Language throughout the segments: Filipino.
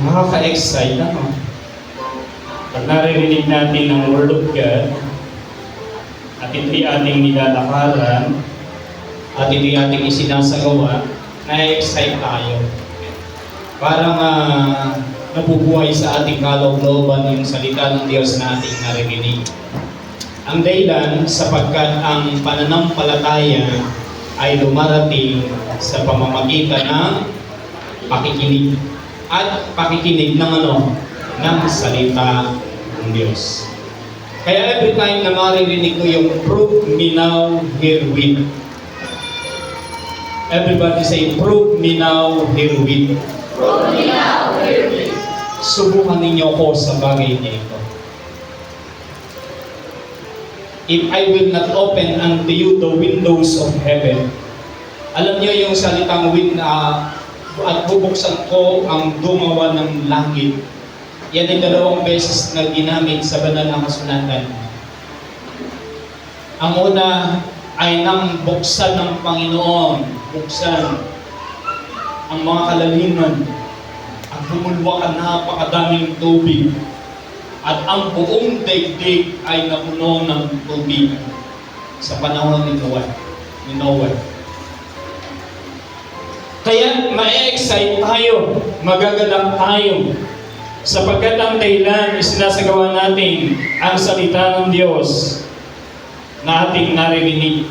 Nakaka-excite, ano? Pag naririnig natin ang Word of God, at ito'y ating nilalakaran, at ito'y ating isinasagawa, na-excite tayo. Parang nabubuhay sa ating kaloob-looban yung salita ng Diyos na ating naririnig. Ang dahilan sapagkat ang pananampalataya ay lumarating sa pamamagitan ng pakikinig. At pakikinig ng ng salita ng Diyos. Kaya every time na maririnig ko yung prove me now herewith. Everybody say, prove me now herewith. Prove me now herewith. Subukan ninyo ko sa bagay na ito. If I will not open unto you the windows of heaven. Alam niyo yung salitang at bubuksan ko ang dumawa ng langit. Yan ay 2 beses na ginamit sa banal na kasulatan. Ang una ay nang buksan ng Panginoon, buksan ang mga kalaliman at bumulwak ang napakadaming tubig at ang buong daigdig ay napuno ng tubig sa panahon ni Noah. Kaya ma-excite tayo, magagalak tayo, sapagkat ang dahilan isinasagawa natin ang salita ng Diyos na ating naririnig.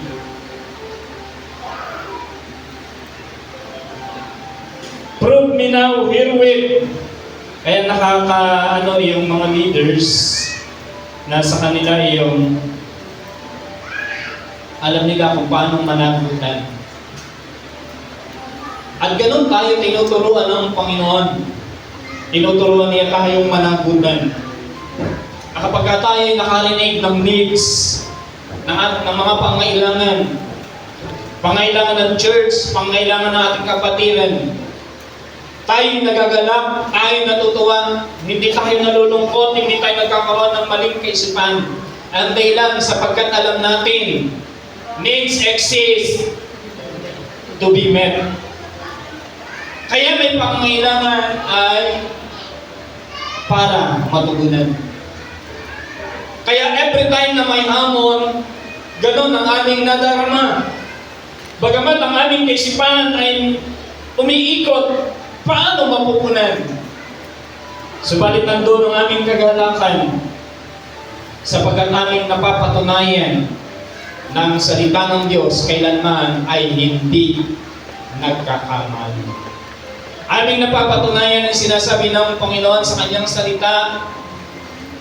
Prove me now herewith. Kaya yung mga leaders na sa kanila yung alam nila kung paano managutan. At ganun tayo tinuturuan ng Panginoon. Tinuturuan niya tayong managutan. Kapag tayo nakarinig ng needs, ng mga pangailangan ng church, pangailangan ng ating kapatiran, tayo nagagalak, tayo natutuwa, hindi tayo nalulungkot, hindi tayo nagkakaroon ng maling kaisipan. Ang dahilan sapagkat alam natin, needs exist to be met. Kaya may pangailangan ay para matugunan. Kaya every time na may hamon, ganun ang aming nadarama. Bagamat ang aming kaisipan ay umiikot, paano mapupunan? Subalit nandun ang aming kagalakan sapagkat aming napapatunayan ng salita ng Diyos kailanman ay hindi nagkakamali. Aming napapatunayan ang sinasabi ng Panginoon sa kanyang salita,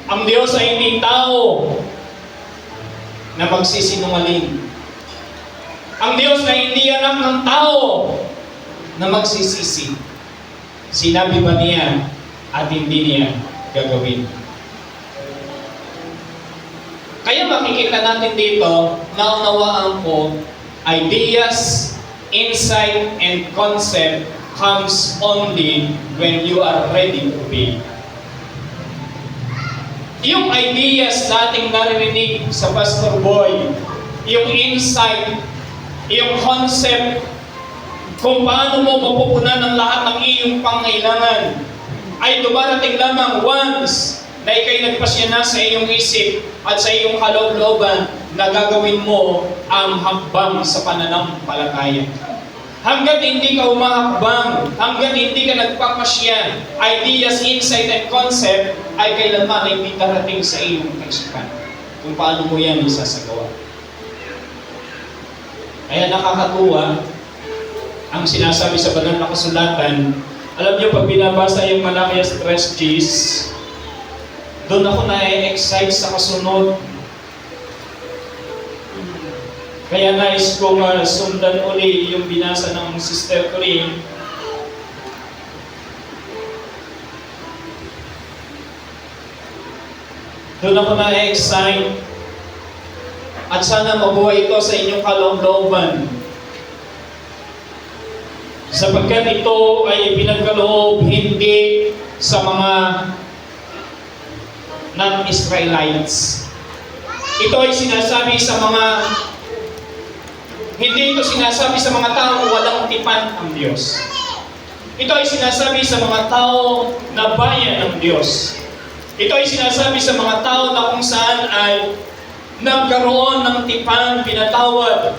ang Diyos ay hindi tao na magsisinungaling. Ang Diyos ay hindi anak ng tao na magsisisi. Sinabi ba niya at hindi niya gagawin? Kaya makikita natin dito, naunawaan ko, ideas, insight, and concept comes only when you are ready to obey. Yung ideas nating naririnig sa Pastor Boy, yung insight, yung concept, kung paano mo mapupunan ang lahat ng iyong pangailangan, ay dumarating lamang once na ikay nagpasya na sa iyong isip at sa iyong kaloob-looban na gagawin mo ang hakbang sa pananampalataya. Hanggat hindi ka umahakbang, hanggat hindi ka nagpapasya, ideas, insight, and concept ay kailanman ay hindi darating sa iyong kaisipan kung paano mo yan isasagawa. Kaya nakakatuwa ang sinasabi sa banal na kasulatan. Alam niyo, pag binabasa yung Malakias 3:10, doon ako na-excite sa kasunod. Kaya nais kong sundan uli yung binasa ng Sister Corinne. Doon ako na-excite. At sana mabuhay ito sa inyong kaloob-looban. Sapagkat ito ay pinagkaloob hindi sa mga non-Israelites. Ito ay sinasabi sa mga Hindi ito sinasabi sa mga taong walang tipan ang Diyos. Ito ay sinasabi sa mga tao na bayan ng Diyos. Ito ay sinasabi sa mga tao na kung saan ay nagkaroon ng tipan, pinatawad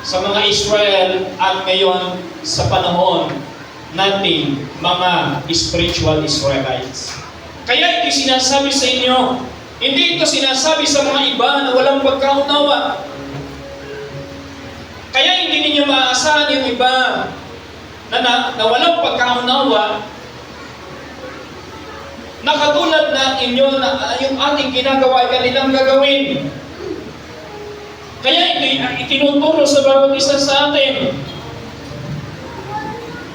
sa mga Israel at ngayon sa panahon nating mga spiritual Israelites. Kaya ito sinasabi sa inyo, hindi ito sinasabi sa mga iba na walang pagkaunawa. Kaya hindi ninyo maaasahan yung iba na walang pagkaunawa na katulad na inyo na yung ating ginagawa ay kanilang gagawin. Kaya ito itinuturo sa bawat isa sa atin.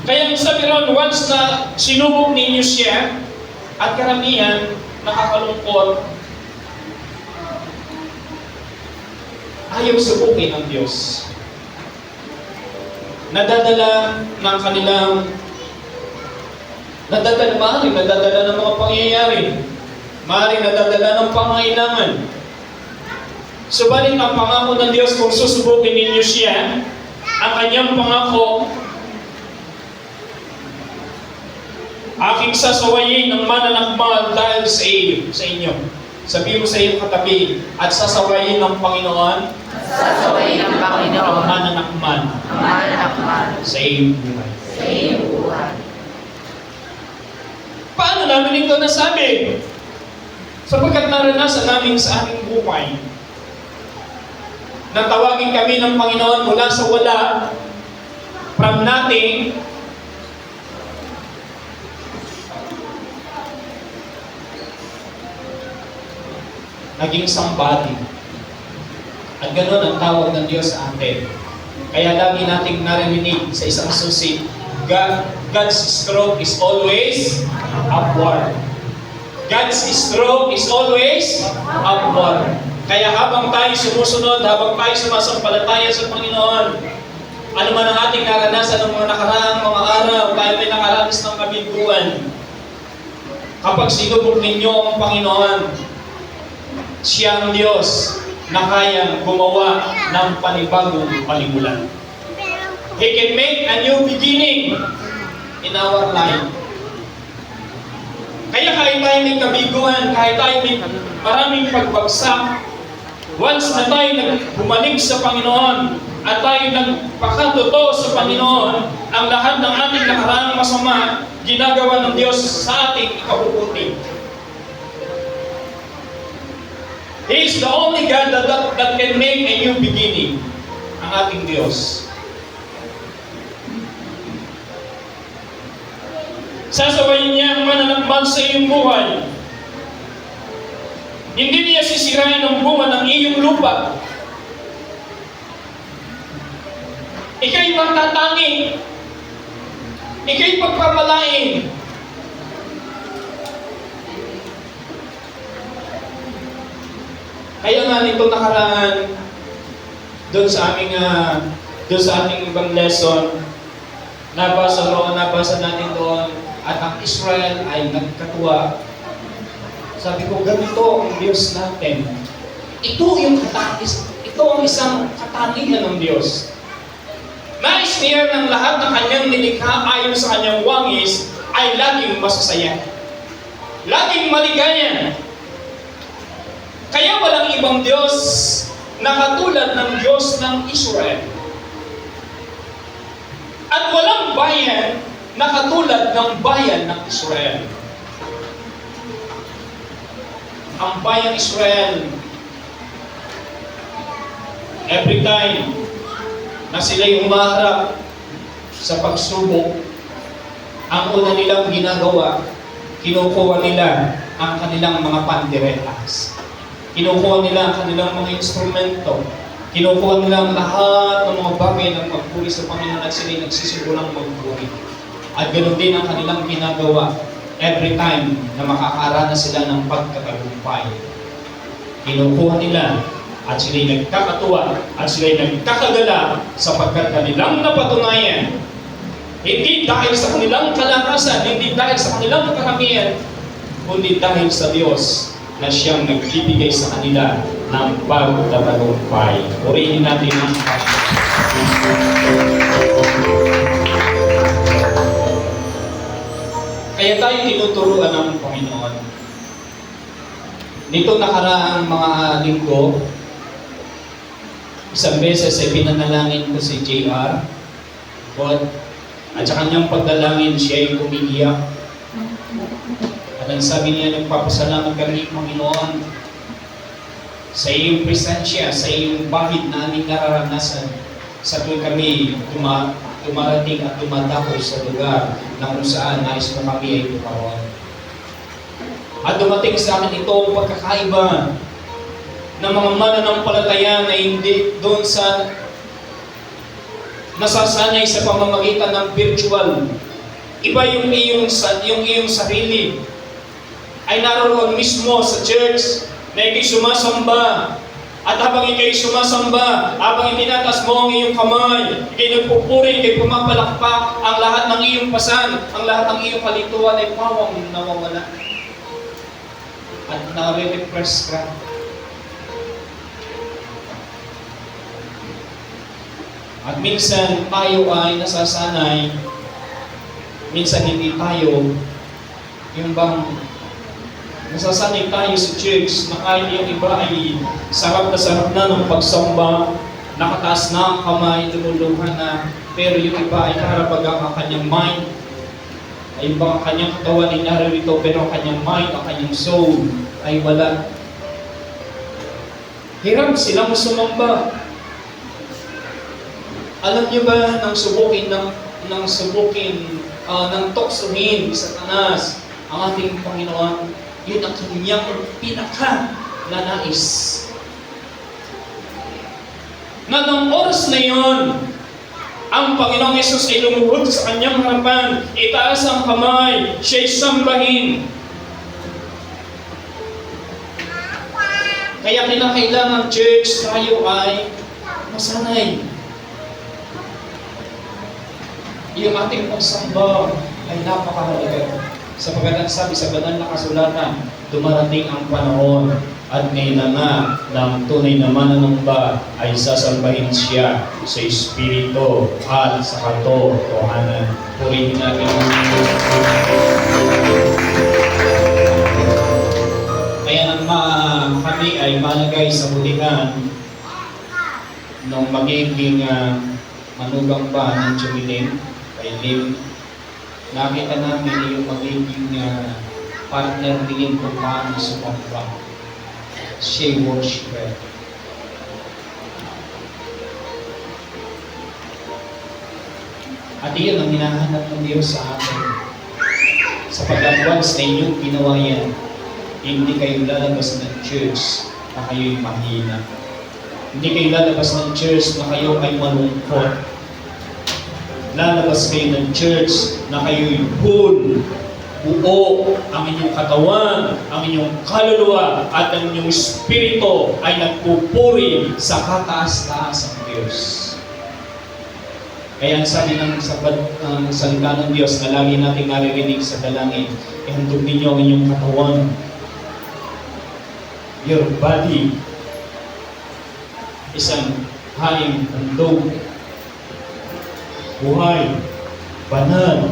Kaya sabi ron, once na sinubok ninyo siya, at karamihan, nakakalungkot, ayaw subukin ng Diyos. Nadadala ng kanilang maaaring nadadala ng mga pangyayari, maaaring nadadala ng pangailangan. Subalit ang pangako ng Diyos, kung susubukin ninyo siya, ang kanyang pangako, aking sasawayin ng mananakmal dahil sa inyo. Sabi mo sa iyong katabi, at sasawayin ng Panginoon, Sasawayin ng Panginoon ang mananakmal ang mananakmal sa iyong buhay. sa iyong buhay. Paano namin ito nasabi? Sapagkat naranasan namin sa aming buhay na tawagin kami ng Panginoon mula sa wala, from nothing, naging somebody. At ganoon ang tawag ng Diyos sa atin. Kaya lagi nating narinig sa isang susi, God's stroke is always upward. God's stroke is always upward. Kaya habang tayo sumusunod, habang tayo sumasampalataya sa Panginoon, ano man ang ating naranasan ng mga nakaraang mga araw, tayo may nakaranas ng kabiguan. Kapag sinubok ninyo ang Panginoon, siya ang Diyos na kayang gumawa ng panibagong palimulan. He can make a new beginning in our life. Kaya kahit tayo may kabiguan, kahit tayo may maraming pagbagsak, once na tayo bumalik sa Panginoon at tayo nagpakatotoo sa Panginoon, ang lahat ng ating nakaraang masama, ginagawa ng Diyos sa ating ikabubuti. He is the only God that can make a new beginning. Ang ating Diyos. Sasawayin niya ang mananakmal sa iyong buhay. Hindi niya sisirain ang bunga ng iyong lupa. Ika'y matatangi. Ika'y pagpapalain. Kaya nga nito nakaraan doon sa ating ibang lesson, nabasa natin doon, at ang Israel ay nagkatuwa. Sabi ko, ganito ang Diyos natin. Ito ang isang katangian ng Diyos. Nais niya ng lahat ng kanyang nilikha ayon sa kanyang wangis ay laging masasaya. Laging maligaya. Kaya walang ibang Diyos na katulad ng Diyos ng Israel. At walang bayan na katulad ng bayan ng Israel. Ang bayang Israel, every time na sila'y humaharap sa pagsubok, ang una nilang ginagawa, kinukuha nila ang kanilang mga panderetas. Kinukuha nila ang kanilang mga instrumento. Kinukuha nila ang lahat ng mga bagay ng magpuri sa Panginoon at sila'y nagsisimulang magpuri. At ganoon din ang kanilang ginagawa every time na makakaranas sila ng pagkatagumpay. Kinukuha nila at sila'y nagkakatuwa at sila'y nagkakagala sapagkat kanilang napatunayan, hindi dahil sa kanilang kalakasan, hindi dahil sa kanilang karamihan, kundi dahil sa Diyos na siyang nagbibigay sa kanila ng pagtatagumpay. Purihin natin ang Panginoon. Kaya tayo tinuturuan ng Panginoon. Nito nakaraang mga linggo, isang beses ay pinanalangin ko si JR. God, at sa kanyang pagdalangin, siya ay umiiyak. At ang sabi niya, nagpapasalamat kami, Panginoon, sa iyong presensya, sa iyong bahid na aming nararanasan sa tuwing kami dumarating at dumadako sa lugar na kung saan nais mo kami ay tumaron. At dumating sa akin ito ang pagkakaiba ng mga mananampalataya na hindi doon sa nasasanay sa pamamagitan ng virtual. Iba yung iyong sarili ay naroon mismo sa church na ikay sumasamba. At habang ikay sumasamba, habang itinatas mo ang iyong kamay, ikay nagpupuri, ikay pumapalakpak, ang lahat ng iyong pasan, ang lahat ng iyong kalituan ay pawang nawawala. At nare-repress ka. At minsan tayo ay nasasanay, minsan hindi tayo, yung bang nasasanay tayo sa church na kahit yung iba ay sarap na ng pagsamba, nakataas na ang kamay, lumuluhan na, pero yung iba ay karabagang ang kanyang mind, ay bang ang kanyang katawan ay naririto, pero ang kanyang mind, ang kanyang soul ay wala. Hirap silang sumamba. Alam niyo ba nang subukin ng tuksuhin sa Satanas ang ating Panginoon, yun ang kanyang pinaka-nanais. Na ng oras na yun, ang Panginoong Yesus ay lumuhod sa kanyang harapan, itaas ang kamay, siya'y sambahin. Kaya kinakailangan church tayo ay masanay. Yung ating pagsamba ay napakahalaga. Sapagkat ang sabi sa banal na kasulatan, dumarating ang panahon at ngayon na ng tunay na mananumba ay sasambahin siya sa Espiritu at sa katotohanan. Purihin natin ang kaya nang kami ay malagay sa bulihan nung magiging manugang pa ng Jumiling kay Lim, nakita namin yung magiging partner din kung paano sumamba. Siya worshiper. At iyon ang hinahanap ng Diyos sa atin. Sapagkat once na inyong ginawa yan, hindi kayo lalabas ng church na kayo'y mahina. Hindi kayo lalabas ng church na kayo ay malungkot. Lalabas kayo ng church na kayo'y full, buo, ang inyong katawan, ang inyong kaluluwa, at ang inyong espiritu ay nagpupuri sa kataas-taas ng Diyos. Kaya ang sabi ng salita ng Diyos na lagi natin naririnig sa dalangin, ihandog ninyo ang inyong katawan, your body, isang haing handog, buhay, banal,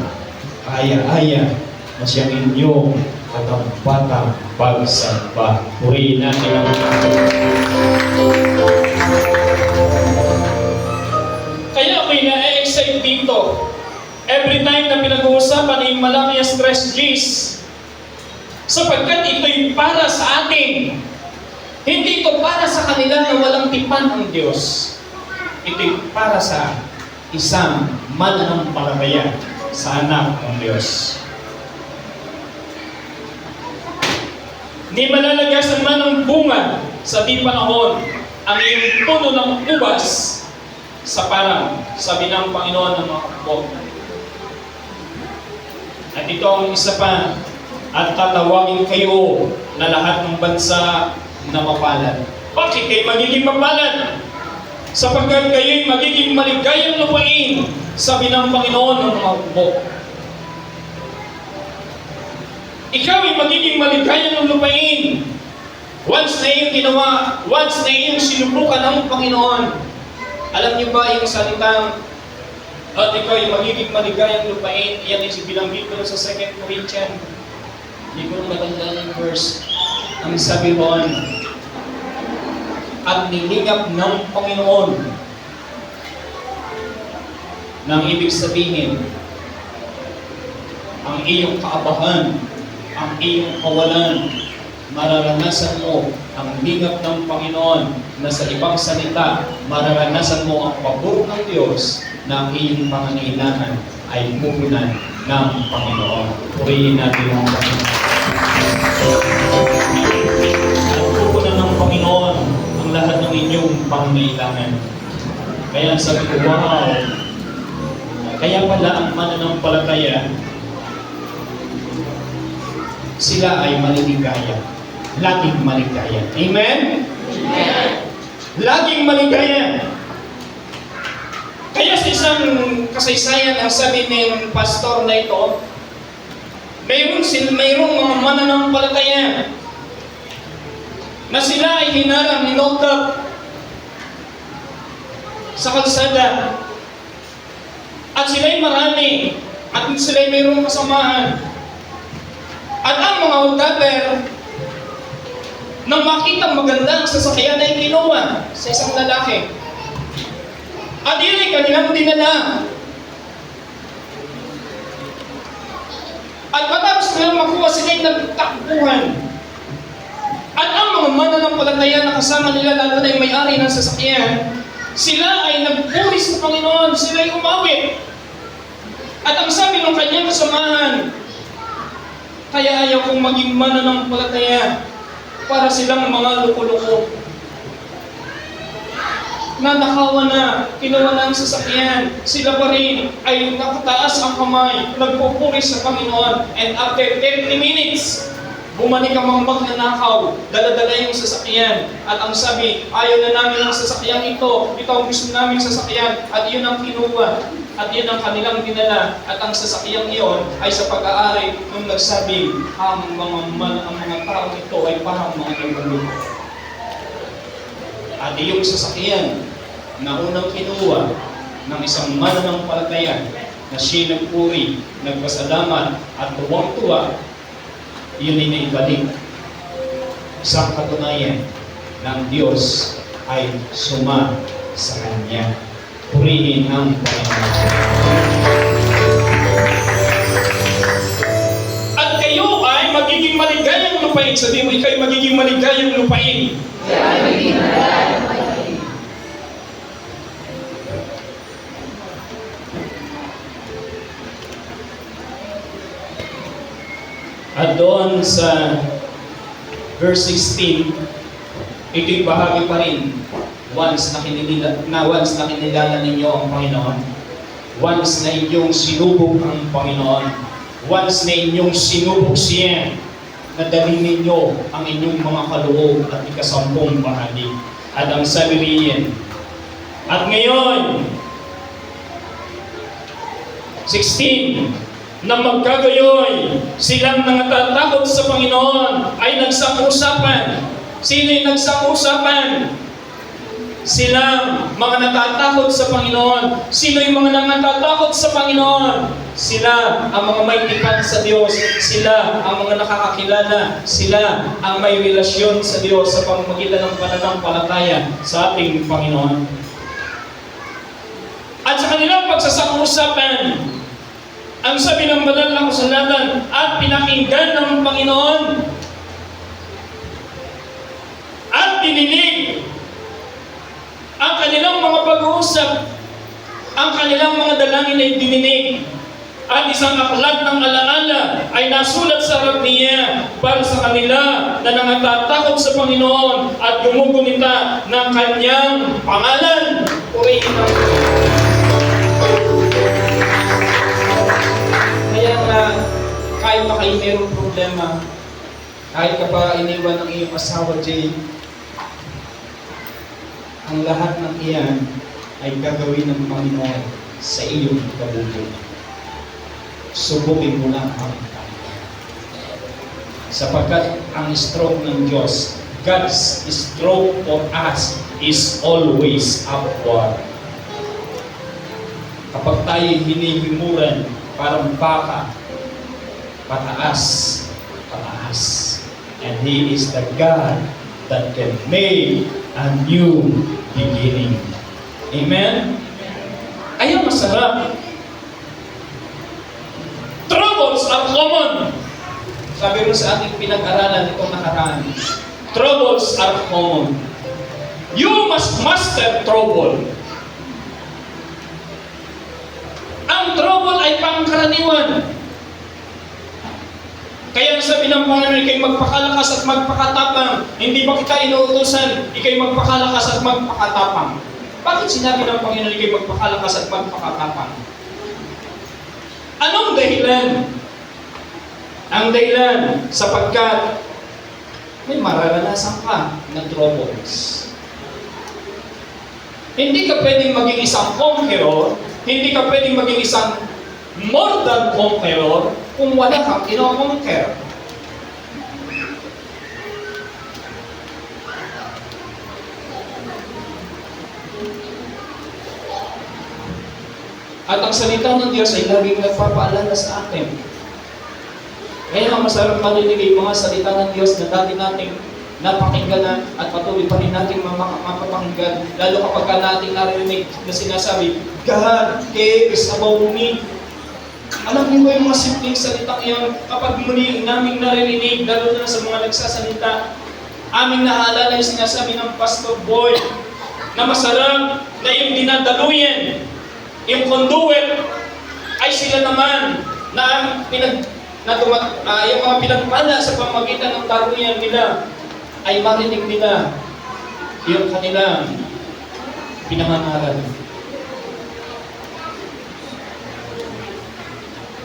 aya-aya, na siyang inyong katampatang pagsamba. Purihin natin ang kaya ako'y na-excite dito. Every time na pinag-uusapan ay malaki ang stress G's. Sapagkat ito'y para sa atin. Hindi ito para sa kanila na walang tipan ang Diyos. Ito'y para sa isang mananampalataya sa anak ng Diyos. Ni malalagas naman ang bunga sa di panahon ang iyong puno ng ubas sa parang sabi ng Panginoon ng mga kapatid. At ito ang isa pa, at tatawagin kayo na lahat ng bansa na mapalad. Bakit kayo magiging mapalad? Sapagkat kayo'y magiging maligayang lupain, sabi ng Panginoon ng mga kapatid. Ikaw ay magiging maligayang lupain. Once na iyong ginawa, once na iyong sinubukan ng Panginoon. Alam niyo ba yung salitang At ikaw ay magiging maligayang lupain. Yan ay binanggit ko sa 2 Corinthians. Hindi ko matandaan yung verse. Ang sabi roon, at nilingap ng Panginoon. Nang ibig sabihin, ang iyong kaabahan, ang iyong kawalan, mararanasan mo ang lingap ng Panginoon na sa ibang salita, mararanasan mo ang pabor ng Diyos na ang iyong pangangailangan ay pupunan ng Panginoon. Purihin natin ang Panginoon. At pupunan ng Panginoon ang lahat ng inyong pangangailangan. Kaya sabi ko, wow! Kaya pala ang mananampalataya, sila ay maligaya. Laging maligaya. Amen? Amen. Laging maligaya. Kaya sa isang kasaysayan, ang sabi ng pastor na ito, mayroong mga mananampalataya na sila ay hinarang, hinotap sa kalsada. At sila'y marami. At sila'y mayroong kasamahan. At ang mga hodaper, nang makita maganda ang sasakyan ay kinuha sa isang lalaki. At yun ay kanilang dinala. At matapos nilang makuha, sila'y nagtakbuhan. At ang mga mananampalataya na kasama nila, lalo na yung may-ari ng sasakyan, sila ay nagpuri sa Panginoon, sila ay umawit. At ang sabi ng kanyang kasamahan, kaya ayaw kong maging mananampalataya para silang mga luko-luko. Nanakawan na, kinuha na ang sasakyan, sila pa rin ay nakataas ang kamay, nagpupuri sa Panginoon, and after 30 minutes, bumalik ang mga magnanakaw, dala-dala yung sasakyan. At ang sabi, ayaw na namin ang sasakyang ito ang gusto naming sasakyan, at yun ang kinuha, at yun ang kanilang dinala. At ang sasakyang iyon ay sa pag-aari nung nagsabi, ang mga tao ito ay parang mga nagulog. At yung sasakyan na unang kinuha ng isang mananampalataya na siya nagpuri, nagpasalamat, at tuwang-tuwa, yun ay naibalik sa katunayan ng Diyos ay suma sa Kanya. Purihin ang Panginoon. At kayo ay magiging maligayang lupain. Sabihin mo, ikaw ay magiging maligayang lupain. At doon sa verse 16, ito'y bahagi pa rin. Once na kinilala ninyo ang Panginoon, once na inyong sinubok ang Panginoon, once na inyong sinubok siya, nadalhin ninyo ang inyong mga kaloob at ikasampung bahagi. At ang sabi riyan, at ngayon, 16, na magkagayoy, silang nangatatakot sa Panginoon ay nagsang-usapan. Sino'y nagsang-usapan? Silang mga natatakot sa Panginoon. Sino'y mga natatakot sa Panginoon? Sila ang mga may tipan sa Diyos. Sila ang mga nakakakilala. Sila ang may relasyon sa Diyos sa pamamagitan ng pananampalataya sa ating Panginoon. At sa kanilang pagsasang-usapan, ang sabi ng banal na kasulatan, at pinakinggan ng Panginoon at dininig ang kanilang mga pag-uusap, ang kanilang mga dalangin ay dininig, at isang aklat ng alaala ay nasulat sa harap niya para sa kanila na nangatatakot sa Panginoon at gumugunita ng kanyang pangalan. Purihin ang kaya nga, kahit na kayo mayroong problema, kahit ka pa iniwan ng iyong asawa, Jay, ang lahat ng iyan ay gagawin ng Panginoon sa iyong kabubuti. Subukin mo lang ang Panginoon. Sapagkat ang stroke ng Diyos, God's stroke for us is always upward. Kapag tayo hinihimuran, parang baka, pataas, pataas. And He is the God that can make a new beginning. Amen? Ayaw masarap. Troubles are common. Sabi mo sa ating pinag-aralan itong nakaraan. Troubles are common. You must master trouble. Ang trouble ay pangkaraniwan. Kaya sabi ng Panginoon, ikay magpakalakas at magpakatapang. Hindi ba kita inuutosan, ikay magpakalakas at magpakatapang? Bakit sinabi ng Panginoon, ikay magpakalakas at magpakatapang? Anong dahilan? Ang dahilan, sapagkat may mararanasan ka ng troubles. Hindi ka pwedeng maging isang conqueror, hindi ka pwedeng maging isang more than conqueror kung wala kang kino-conquer. At ang salita ng Diyos ay laging nagpapaalala sa atin. Kaya ang masarap marinig ay mga salita ng Diyos na dati nating napakinggan na at patuloy pa rin natin mapapakinggan, lalo kapag natin narinig na sinasabi, God cares about me. Alam niyo ba yung mga simpleng salitang iyon, kapag muli naming naririnig, lalo na sa mga nagsasalita, aming naalala yung sinasabi ng Pastor Boy, na masarap na yung dinadaluyan, yung conduit, ay sila naman na yung mga pinagpala sa pamagitan ng daluyan nila, ay marinig nila yung kanilang pinangangaral.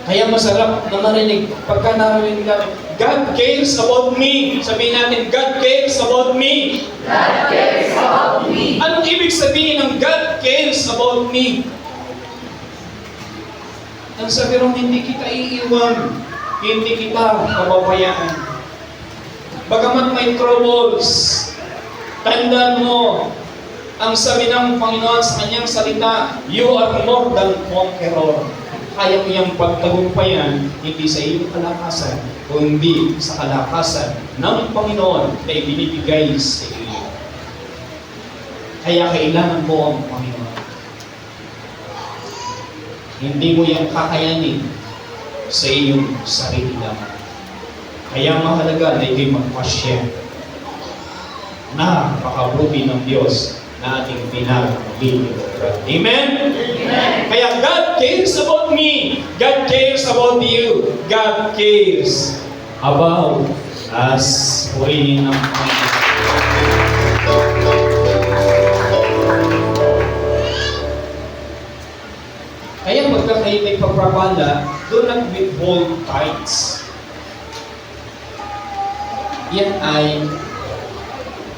Kaya masarap na marinig pagka narinig natin, God cares about me. Sabihin natin, God cares about me. God cares about me. Anong ibig sabihin ng God cares about me? Ang sabi rin, hindi kita iiwan, hindi kita pababayaan. Bagamat may troubles, tandaan mo, ang sabi ng Panginoon sa kanyang salita, you are more than conqueror. Kaya mo yung pagtagumpayan, hindi sa iyong kalakasan, kundi sa kalakasan ng Panginoon na ibinibigay sa iyo. Kaya kailangan mo ang Panginoon. Hindi mo yung kakayanin sa iyong sarili lang. Kaya mahalaga na ito'y magpasya. Napakabuti ng Diyos na ating pinag-ibig. Amen? Amen. Kaya God cares about me. God cares about you. God cares about us. Purihin ang Panginoon. Kaya pagka kayo may pagpapala, do not withhold tithes. Yan ay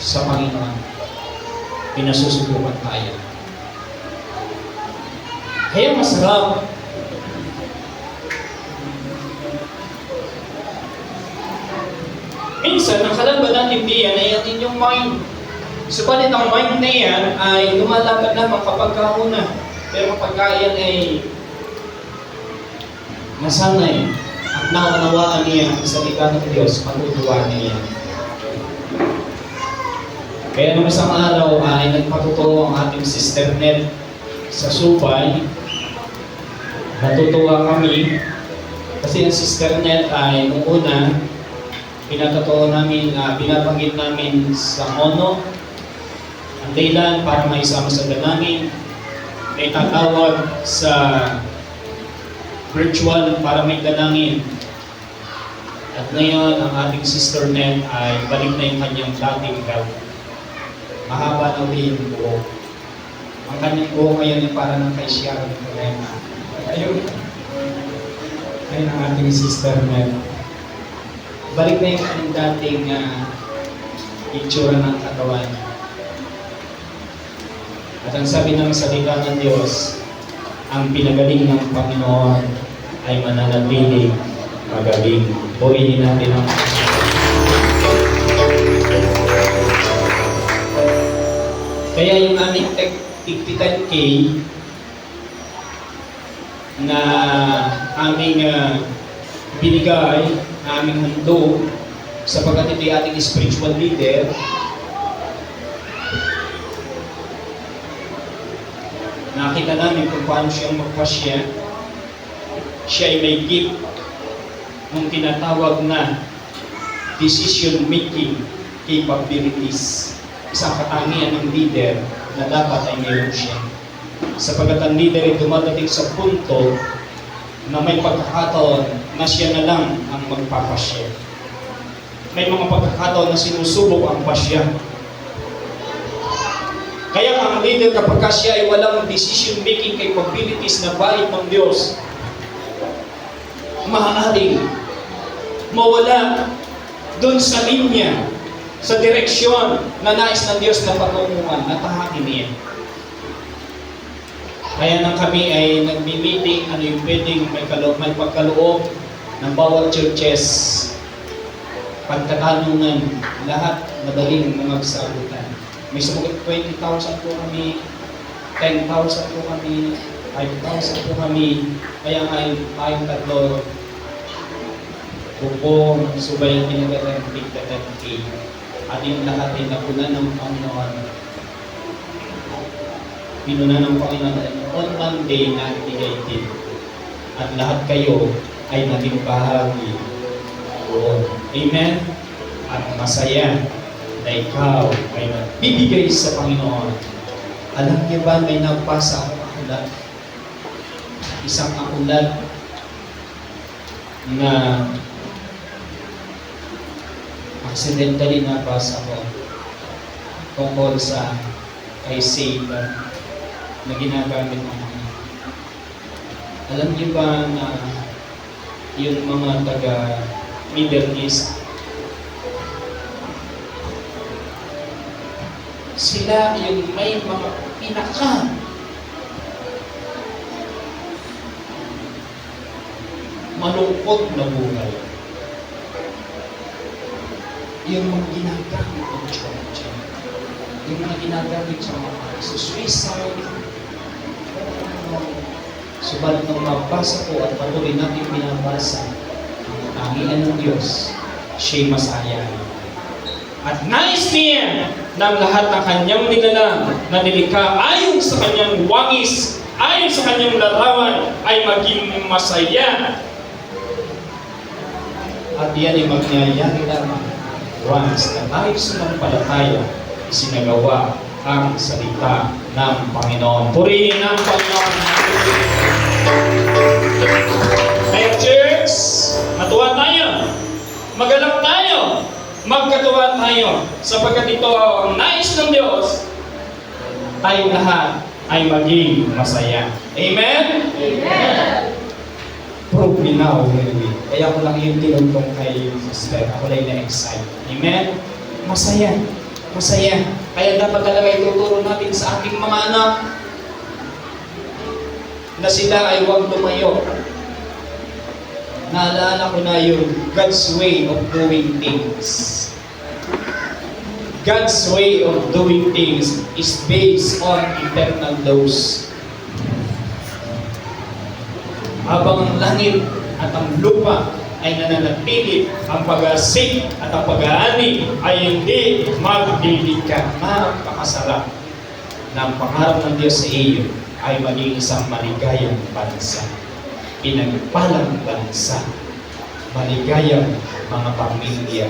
sa Panginoon. Pinasusubukan tayo. Kaya masarap. Minsan, ang kalaban natin diyan ay ang inyong mind. Subalit ang mind na yan ay lumalakad lamang kapag kauna. Pero kapag yan ay nasanay at naunawaan niya ang salita ng Diyos, matutuwa niya yan. Kaya nung isang araw ay nagpatuturo ang ating Sister Ned sa Subay. Natutuwa kami kasi ang Sister Ned ay nung una pinatotoo namin, binabanggit namin sa Ono ang dahilan para maisama sa dalangin, ay tatawag sa virtual para may dalangin. At ngayon ang ating Sister Ned ay balik na yung kanyang dating health. Mahaba na rin yung buhok. Ang kanyang buhok ngayon ay para ng kay Sharon Corena. Ayun. Ayun ang ating Sister Ned. Balik na yung kanyang dating itsura ng katawan. At ang sabi ng salita ng Diyos, ang pinagaling ng Panginoon ay mananatili magaling. Purihin natin ang Kaya yung aming tig 10K, na aming binigay, aming handog, sapagkat ito yung ating spiritual leader. Nakita namin kung paano siyang magpasya. Siya ay may gift ng tinatawag na decision-making capabilities. Isang katangian ng leader na dapat ay mayroon siya. Sapagkat ang leader ay dumadating sa punto na may pagkakataon na siya na lang ang magpapasya. May mga pagkakataon na sinusubok ang pasya. Kaya ang leader kapag siya ay walang decision-making capabilities na bait ng Diyos, maaaring mawala doon sa linya, sa direksyon na nais ng Diyos na patunguhan at tahakin niya. Kaya nang kami ay nagmi-meeting, ano yung pwedeng may pagkaloob ng bawat churches, pagtatanungan, lahat madaling magsagutan. May sumagot 20,000 po kami, 10,000 po kami, 5,000 po kami. Kaya nga tayong tatlo, bubong, subay ang pinagatan ng big 10K. At yung lahat ay napunan ng Panginoon. Pinunan ng Panginoon on one day na activated. At lahat kayo ay naging bahagi doon. Amen? At masaya na ikaw ay nagbibigay sa Panginoon. Alam niyo ba, may nagpasa akong akulat. Isang akulat na accidentally nabasa ko tungkol sa kay Satan na ginagamit ng mga. Alam niyo ba na yung mga taga Middle East, sila yung may mga pinaka malungkot na buhay. Yung mga ginagamit ng church, yung mga ginagamit sa mga suicide. Subalit nung mabasa ko at patuloy natin binabasa, ang tangian ng Diyos, siya'y masaya. At nais niya ng lahat ng kanyang nilalang na nilikha ayon sa kanyang wangis, ayon sa kanyang larawan, ay maging masaya. At yan ay magyayari lamang once na tayo sumampalataya, isinagawa ang salita ng Panginoon. Purihin ang Panginoon. Kaya church, matuwa tayo, magalak tayo, magkatuwa tayo, sapagkat ito ang nais ng Diyos, tayong lahat ay maging masaya. Amen? Amen. Prove me now, really. Kaya ako lang yung tinuntong kay sister. Ako lang na-excite. Amen? Masaya. Masaya. Kaya dapat talaga ituturo natin sa ating mga anak na sila ay huwag lumayo. Naalala ko na yung God's way of doing things. God's way of doing things is based on eternal laws. Habang ang langit at ang lupa ay nananatili, ang pag-asik at ang pag-aani ay hindi magdidika. Napakasarap na ang pangarap ng Diyos sa iyo ay maging isang maligayang bansa. Pinagpalang bansa. Maligayang mga pamilya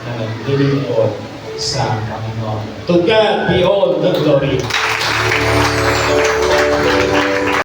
na naglilingkod sa Panginoon. To God be all the glory.